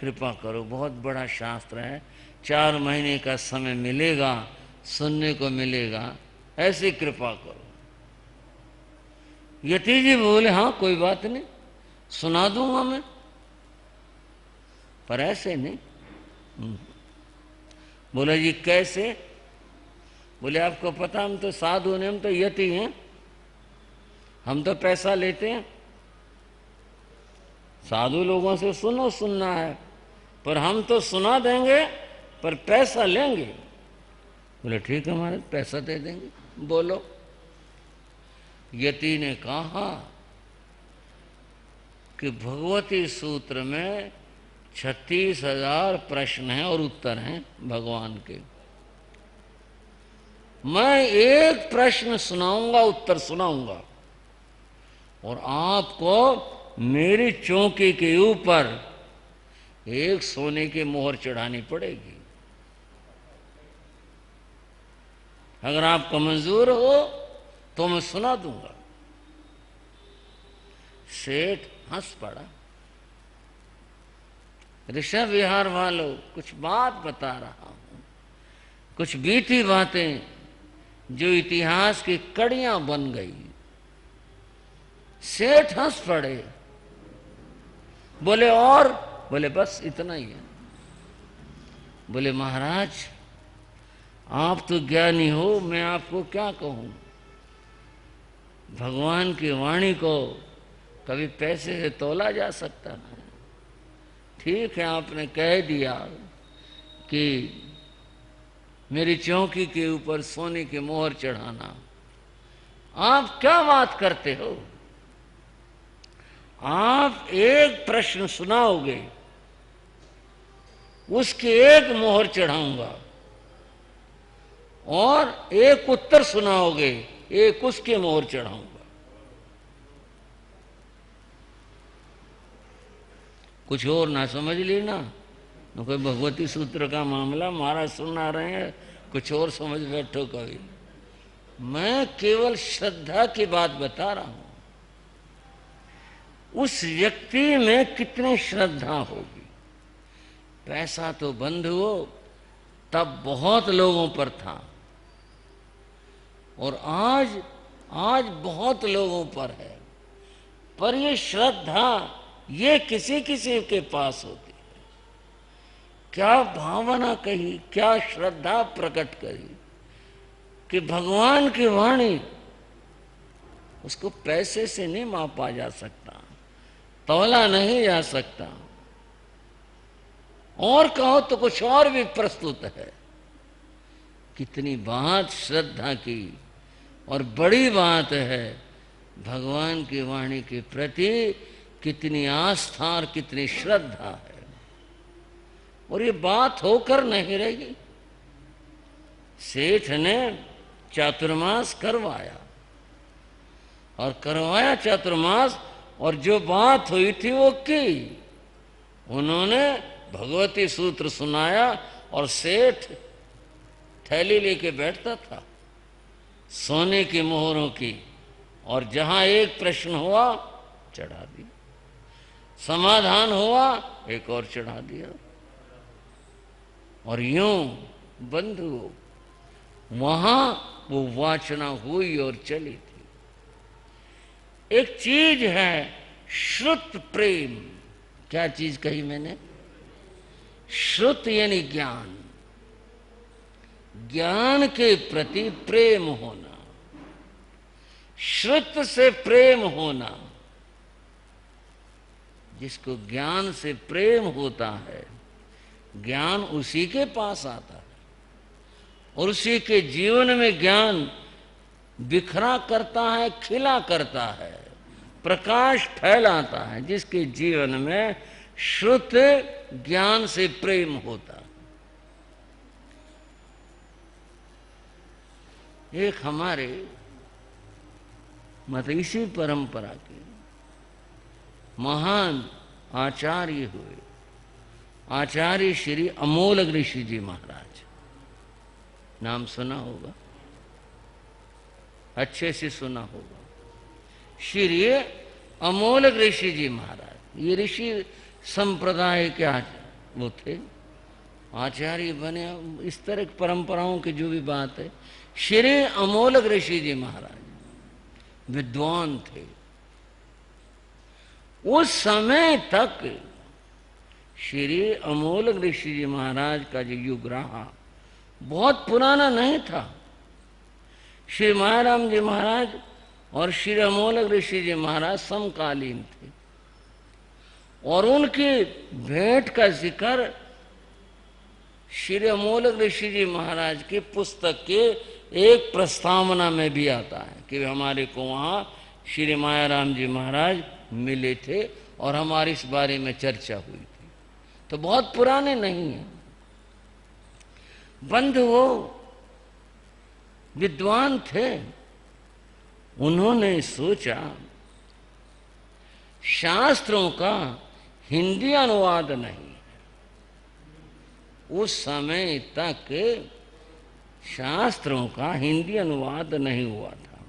कृपा करो, बहुत बड़ा शास्त्र है, 4 महीने का समय मिलेगा, सुनने को मिलेगा, ऐसी कृपा करो। यति जी बोले हाँ कोई बात नहीं, सुना दूंगा मैं, पर ऐसे नहीं। बोला जी कैसे? बोले आपको पता हम तो साधु ने, हम तो यति हैं, हम तो पैसा लेते हैं। साधु लोगों से सुनो, सुनना है, पर हम तो सुना देंगे पर पैसा लेंगे। बोले ठीक है महाराज, पैसा दे देंगे, बोलो। यति ने कहा कि भगवती सूत्र में 36,000 प्रश्न हैं और उत्तर हैं भगवान के। मैं एक प्रश्न सुनाऊंगा, उत्तर सुनाऊंगा, और आपको मेरी चौकी के ऊपर एक सोने की मोहर चढ़ानी पड़ेगी। अगर आपको मंजूर हो तो मैं सुना दूंगा। सेठ हंस पड़ा। ऋषभ विहार वालों, कुछ बात बता रहा हूं, कुछ बीती बातें जो इतिहास की कड़ियां बन गई। सेठ हंस पड़े, बोले और? बोले बस इतना ही है। बोले महाराज आप तो ज्ञानी हो, मैं आपको क्या कहूं। भगवान की वाणी को कभी पैसे से तोला जा सकता है। ठीक है, आपने कह दिया कि मेरी चौकी के ऊपर सोने की मोहर चढ़ाना, आप क्या बात करते हो? आप एक प्रश्न सुनाओगे, उसकी एक मोहर चढ़ाऊंगा, और एक उत्तर सुनाओगे, एक उसकी मोहर चढ़ाऊंगा। कुछ और ना समझ लेना, न कोई भगवती सूत्र का मामला महाराज सुना रहे हैं, कुछ और समझ बैठो कभी। मैं केवल श्रद्धा की बात बता रहा हूं। उस व्यक्ति में कितनी श्रद्धा होगी। पैसा तो बंधुओ तब बहुत लोगों पर था, और आज बहुत लोगों पर है, पर ये श्रद्धा ये किसी किसी के पास होती है। क्या भावना कही, क्या श्रद्धा प्रकट करी कि भगवान की वाणी, उसको पैसे से नहीं मापा जा सकता, तौला नहीं जा सकता। और कहो तो कुछ और भी प्रस्तुत है। कितनी बात श्रद्धा की, और बड़ी बात है भगवान की वाणी के प्रति कितनी आस्था और कितनी श्रद्धा है। और ये बात होकर नहीं रही। सेठ ने चातुर्मास करवाया, और करवाया चातुर्मास, और जो बात हुई थी वो की। उन्होंने भगवती सूत्र सुनाया, और सेठ थैली लेके बैठता था सोने की मोहरों की, और जहां एक प्रश्न हुआ चढ़ा दिया, समाधान हुआ एक और चढ़ा दिया। और यूं बंधुओं वहां वो वाचना हुई और चली थी। एक चीज है श्रुत प्रेम। क्या चीज कही मैंने? श्रुत यानी ज्ञान, ज्ञान के प्रति प्रेम होना, श्रुत से प्रेम होना। जिसको ज्ञान से प्रेम होता है, ज्ञान उसी के पास आता है, और उसी के जीवन में ज्ञान बिखरा करता है, खिला करता है, प्रकाश फैलाता है। जिसके जीवन में श्रुत ज्ञान से प्रेम होता है। एक हमारे मत इसी परंपरा के महान आचार्य हुए, आचार्य श्री अमोलक ऋषि जी महाराज। नाम सुना होगा, अच्छे से सुना होगा। श्री अमोलक ऋषि जी महाराज, ये ऋषि संप्रदाय के वो थे, आचार्य बने। इस तरह की परंपराओं की जो भी बात है, श्री अमोलक ऋषि जी महाराज विद्वान थे। उस समय तक श्री अमोलक ऋषि जी महाराज का जो युग रहा बहुत पुराना नहीं था। श्री मायाराम जी महाराज और श्री अमोलक ऋषि जी महाराज समकालीन थे, और उनकी भेंट का जिक्र श्री अमोलक ऋषि जी महाराज की पुस्तक के एक प्रस्तावना में भी आता है कि हमारे को वहाँ श्री मायाराम जी महाराज मिले थे और हमारी इस बारे में चर्चा हुई थी। तो बहुत पुराने नहीं हैं। बंधुओं, विद्वान थे, उन्होंने सोचा शास्त्रों का हिंदी अनुवाद नहीं है। उस समय तक शास्त्रों का हिंदी अनुवाद नहीं हुआ था।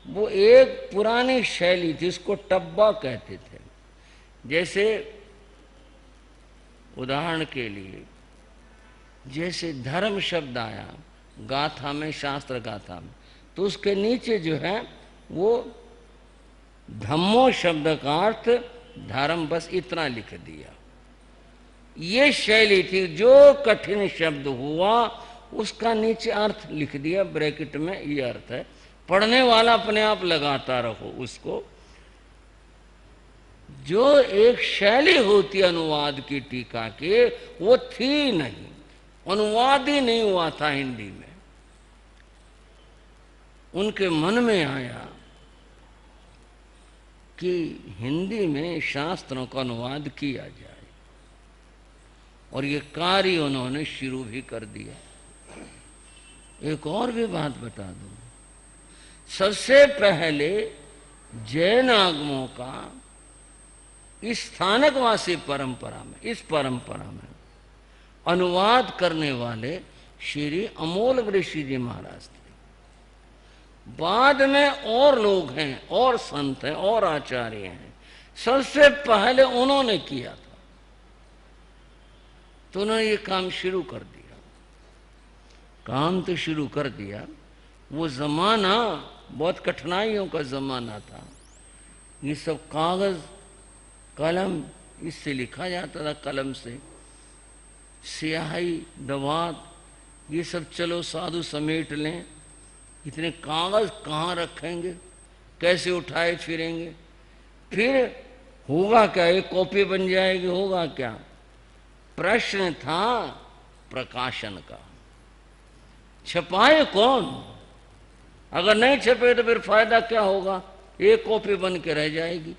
वो एक पुरानी शैली थी, उसको टब्बा कहते थे। जैसे उदाहरण के लिए, जैसे धर्म शब्द आया गाथा में, शास्त्र गाथा में, तो उसके नीचे जो है वो धम्मो शब्द का अर्थ धर्म, बस इतना लिख दिया। ये शैली थी। जो कठिन शब्द हुआ उसका नीचे अर्थ लिख दिया ब्रैकेट में, ये अर्थ है। पढ़ने वाला अपने आप लगाता रहो उसको। जो एक शैली होती अनुवाद की टीका के, वो थी नहीं, अनुवाद ही नहीं हुआ था हिंदी में। उनके मन में आया कि हिंदी में शास्त्रों का अनुवाद किया जाए, और ये कार्य उन्होंने शुरू भी कर दिया। एक और भी बात बता दूं, सबसे पहले जैन आगमों का इस स्थानकवासी परंपरा में, इस परंपरा में अनुवाद करने वाले श्री अमोलक ऋषि जी महाराज थे। बाद में और लोग हैं, और संत हैं, और आचार्य हैं। सबसे पहले उन्होंने किया था, तो उन्होंने ये काम शुरू कर दिया। काम तो शुरू कर दिया। वो जमाना बहुत कठिनाइयों का जमाना था। ये सब कागज कलम, इससे लिखा जाता था, कलम से। स्याही दवात ये सब चलो साधु समेट लें, इतने कागज कहाँ रखेंगे, कैसे उठाए फिरेंगे, फिर होगा क्या, एक कॉपी बन जाएगी, होगा क्या। प्रश्न था प्रकाशन का, छपाए कौन? अगर नहीं छपे तो फिर फायदा क्या होगा, एक कॉपी बन के रह जाएगी।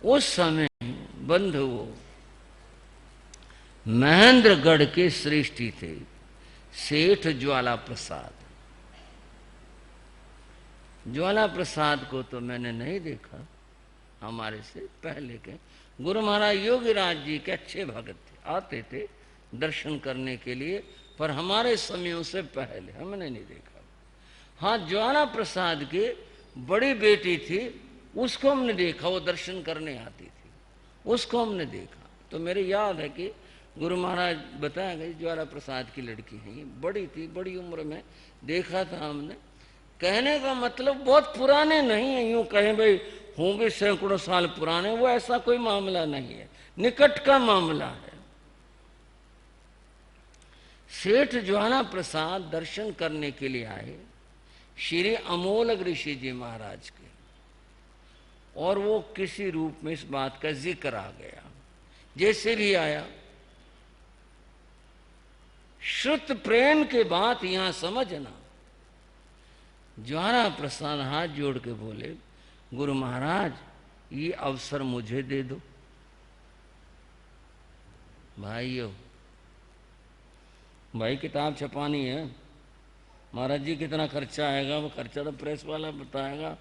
उस समय बंधुओं महेंद्रगढ़ के श्रेष्ठी थे सेठ ज्वाला प्रसाद। ज्वाला प्रसाद को तो मैंने नहीं देखा, हमारे से पहले के गुरु महाराज योगीराज जी के अच्छे भगत थे, आते थे दर्शन करने के लिए, पर हमारे समयों से पहले हमने नहीं देखा। हाँ, ज्वाला प्रसाद की बड़ी बेटी थी, उसको हमने देखा, वो दर्शन करने आती थी, उसको हमने देखा। तो मेरे याद है कि गुरु महाराज बताया गया ज्वाला प्रसाद की लड़की है, बड़ी थी, बड़ी उम्र में देखा था हमने। कहने का मतलब बहुत पुराने नहीं है, यूं कहें भाई होंगे सैकड़ों साल पुराने, वो ऐसा कोई मामला नहीं है, निकट का मामला है। सेठ ज्वाला प्रसाद दर्शन करने के लिए आए श्री अमोलक ऋषि जी महाराज के, और वो किसी रूप में इस बात का जिक्र आ गया। जैसे भी आया, श्रुत प्रेम के बात यहां समझना। ज्वाला प्रसाद हाथ जोड़ के बोले, गुरु महाराज ये अवसर मुझे दे दो। भाइयों, भाई किताब छपानी है, महाराज जी कितना खर्चा आएगा, वो खर्चा तो प्रेस वाला बताएगा।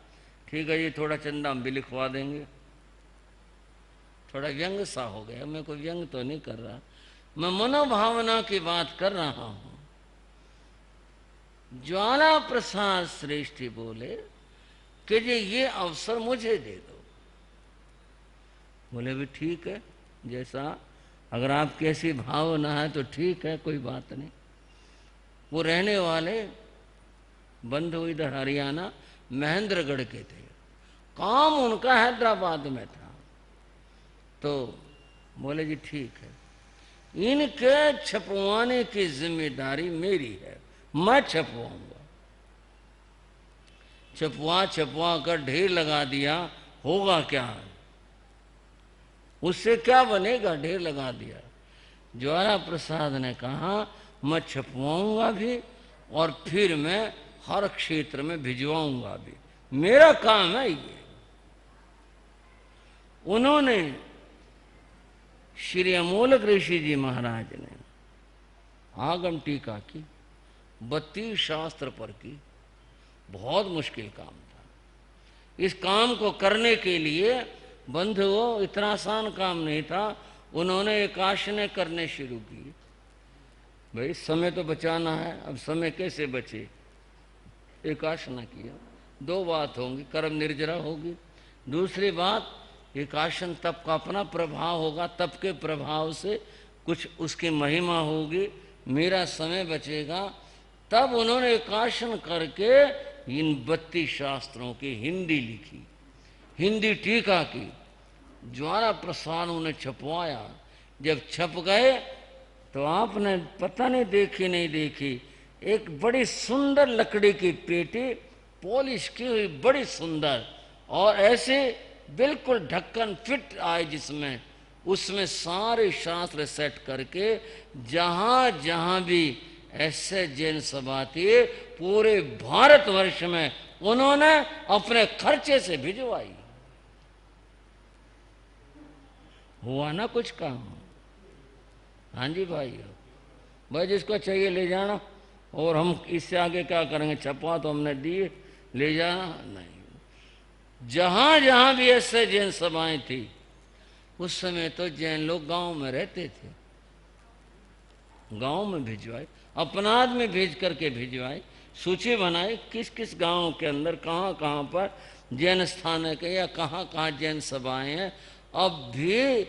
ठीक है, ये थोड़ा चंदा हम भी लिखवा देंगे। थोड़ा व्यंग सा हो गया, मैं कोई व्यंग तो नहीं कर रहा, मैं मनोभावना की बात कर रहा हूं। ज्वाला प्रसाद श्रेष्ठी बोले कि ये अवसर मुझे दे दो। बोले भी ठीक है, जैसा अगर आपकी ऐसी भावना है तो ठीक है, कोई बात नहीं। वो रहने वाले बंधु इधर हरियाणा महेंद्रगढ़ के थे, काम उनका हैदराबाद में था। तो बोले जी ठीक है, इनके छपवाने की जिम्मेदारी मेरी है, मैं छपवाऊंगा। छपवा कर ढेर लगा दिया, होगा क्या, उससे क्या बनेगा, ढेर लगा दिया। ज्वाला प्रसाद ने कहा मैं छपवाऊंगा भी और फिर मैं हर क्षेत्र में भिजवाऊंगा भी, मेरा काम है ये। उन्होंने श्री अमोलक ऋषि जी महाराज ने आगम टीका की, 32 शास्त्र पर की, बहुत मुश्किल काम था। इस काम को करने के लिए बंधुओं इतना आसान काम नहीं था। उन्होंने एकाशने करने शुरू किए। भाई समय तो बचाना है, अब समय कैसे बचे, एकाशना किया। 2 बात होंगी, कर्म निर्जरा होगी, दूसरी बात एकाशन तप का अपना प्रभाव होगा, तप के प्रभाव से कुछ उसकी महिमा होगी, मेरा समय बचेगा। तब उन्होंने एकाशन करके इन 32 शास्त्रों की हिंदी लिखी, हिंदी टीका की। ज्वाला प्रसाद उन्हें छपवाया। जब छप गए तो आपने पता नहीं देखी नहीं देखी, एक बड़ी सुंदर लकड़ी की पेटी, पॉलिश की हुई, बड़ी सुंदर, और ऐसे बिल्कुल ढक्कन फिट आए जिसमें, उसमें सारे शास्त्र सेट करके जहाँ जहाँ भी ऐसे जैन सभा थी पूरे भारतवर्ष में उन्होंने अपने खर्चे से भिजवाई। हुआ ना कुछ काम। हाँ जी भाई जिसको चाहिए ले जाना, और हम इससे आगे क्या करेंगे, छपवा तो हमने दिए, ले जाना नहीं। जहां जहां भी ऐसे जैन सभाएं थी, उस समय तो जैन लोग गांव में रहते थे, गांव में भिजवाए, अपना आदमी भेज करके भिजवाए, सूची बनाई किस किस गांव के अंदर कहाँ कहाँ पर जैन स्थानक है या कहाँ कहाँ जैन सभाएं हैं। अब भी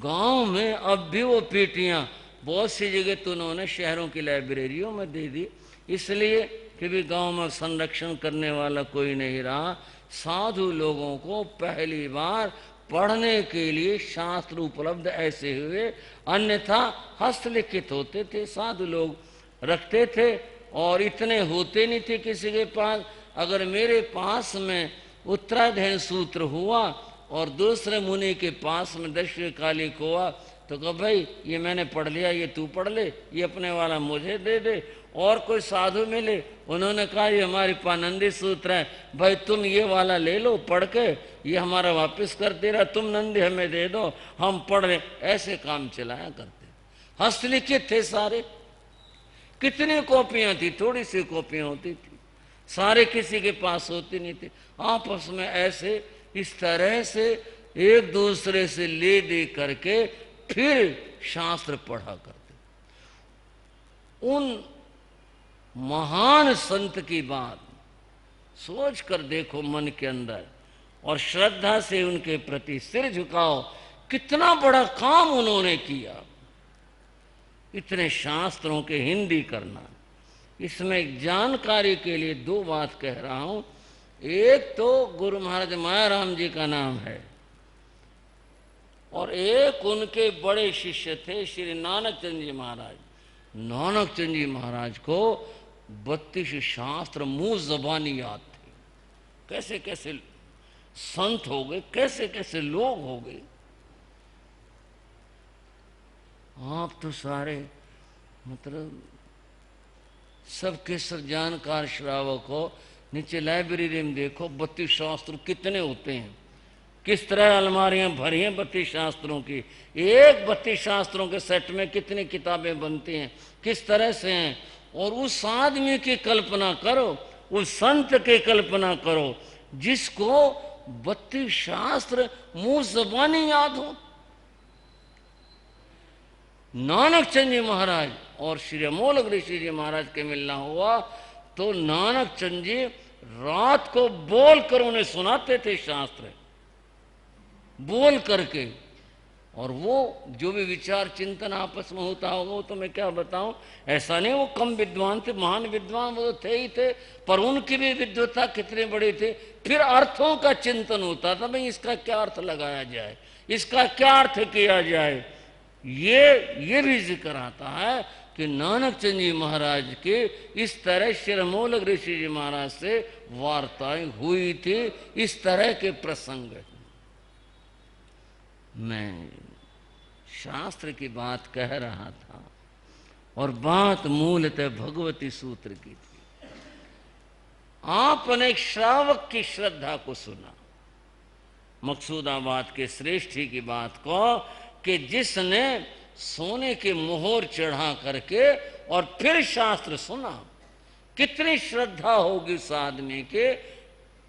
गांव में अब भी वो पेटियां बहुत सी जगह तो उन्होंने शहरों की लाइब्रेरियों में दे दी, इसलिए कि भी गांव में संरक्षण करने वाला कोई नहीं रहा। साधु लोगों को पहली बार पढ़ने के लिए शास्त्र उपलब्ध ऐसे हुए, अन्यथा हस्तलिखित होते थे, साधु लोग रखते थे और इतने होते नहीं थे किसी के पास। अगर मेरे पास में उत्तराधीन सूत्र हुआ और दूसरे मुनि के पास में दक्षिण कालिक हुआ तो कहा भाई ये मैंने पढ़ लिया, ये तू पढ़ ले, ये अपने वाला मुझे दे दे। और कोई साधु मिले, उन्होंने कहा ये हमारी पानंदी सूत्र है, भाई तुम ये वाला ले लो पढ़ के, ये हमारा वापस कर दे रहा, तुम नंदी हमें दे दो, हम पढ़ रहे। ऐसे काम चलाया करते, हस्तलिखित थे सारे। कितनी कॉपियां थी, थोड़ी सी कॉपियां होती थी, सारे किसी के पास होती नहीं थी। आपस में ऐसे इस तरह से एक दूसरे से ले दे करके फिर शास्त्र पढ़ा करते। उन महान संत की बात सोच कर देखो मन के अंदर, और श्रद्धा से उनके प्रति सिर झुकाओ, कितना बड़ा काम उन्होंने किया। इतने शास्त्रों के हिंदी करना। इसमें एक जानकारी के लिए 2 बात कह रहा हूं। एक तो गुरु महाराज मायाराम जी का नाम है, और एक उनके बड़े शिष्य थे श्री नानक चंद जी महाराज। नानक चंद जी महाराज को 32 शास्त्र मुंह जबानी याद थे। कैसे कैसे संत हो गए, कैसे कैसे लोग हो गए। आप तो सारे मतलब सबके सब जानकार श्रावक हो। नीचे लाइब्रेरी में देखो 32 शास्त्र कितने होते हैं, किस तरह अलमारियां भरी हैं 32 शास्त्रों की। एक 32 शास्त्रों के सेट में कितनी किताबें बनती हैं, किस तरह से हैं। और उस आदमी की कल्पना करो, उस संत की कल्पना करो जिसको 32 शास्त्र मुंह जबानी याद हो। नानक चंद जी महाराज और श्री अमोलक ऋषि जी महाराज के मिलना हुआ तो नानक चंद जी रात को बोल कर उन्हें सुनाते थे शास्त्र। बोल करके। और वो जो भी विचार चिंतन आपस में होता होगा वो तो मैं क्या बताऊं, ऐसा नहीं वो कम विद्वान थे, महान विद्वान वो थे ही थे, पर उनकी भी विद्वता कितने बड़े थे। फिर अर्थों का चिंतन होता था, भाई इसका क्या अर्थ लगाया जाए, इसका क्या अर्थ किया जाए। ये भी जिक्र आता है कि नानक चंद जी महाराज के इस तरह शिरमौलक ऋषि जी महाराज से वार्ताएं हुई थी, इस तरह के प्रसंग। मैं शास्त्र की बात कह रहा था और बात मूलतः भगवती सूत्र की थी। आपने एक श्रावक की श्रद्धा को सुना, मकसूदाबाद के श्रेष्ठी की बात को, कि जिसने सोने के मोहर चढ़ा करके और फिर शास्त्र सुना। कितनी श्रद्धा होगी उस आदमी के,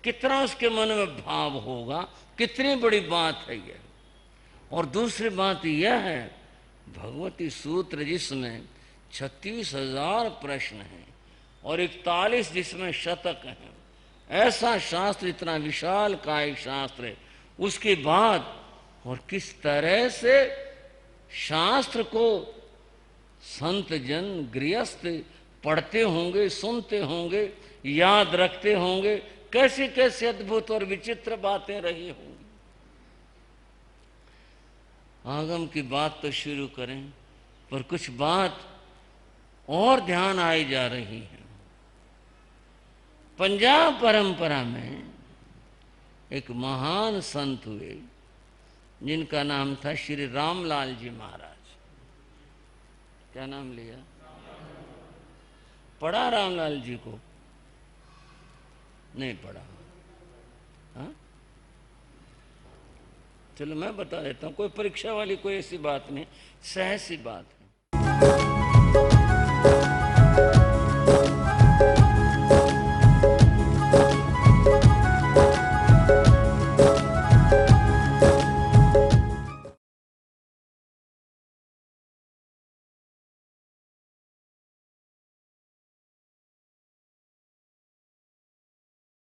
कितना उसके मन में भाव होगा, कितनी बड़ी बात है यह। और दूसरी बात यह है, भगवती सूत्र जिसमें 36,000 प्रश्न हैं और 41 जिसमें शतक हैं, ऐसा शास्त्र, इतना विशाल काय शास्त्र है, उसके बाद और किस तरह से शास्त्र को संत जन गृहस्थ पढ़ते होंगे, सुनते होंगे, याद रखते होंगे, कैसी कैसी अद्भुत और विचित्र बातें रही होंगी। आगम की बात तो शुरू करें, पर कुछ बात और ध्यान आई जा रही है। पंजाब परंपरा में एक महान संत हुए जिनका नाम था श्री रामलाल जी महाराज। क्या नाम लिया? पढ़ा रामलाल जी को? नहीं पढ़ा? हाँ, चलो मैं बता देता हूँ, कोई परीक्षा वाली कोई ऐसी बात नहीं, सहज सी बात है।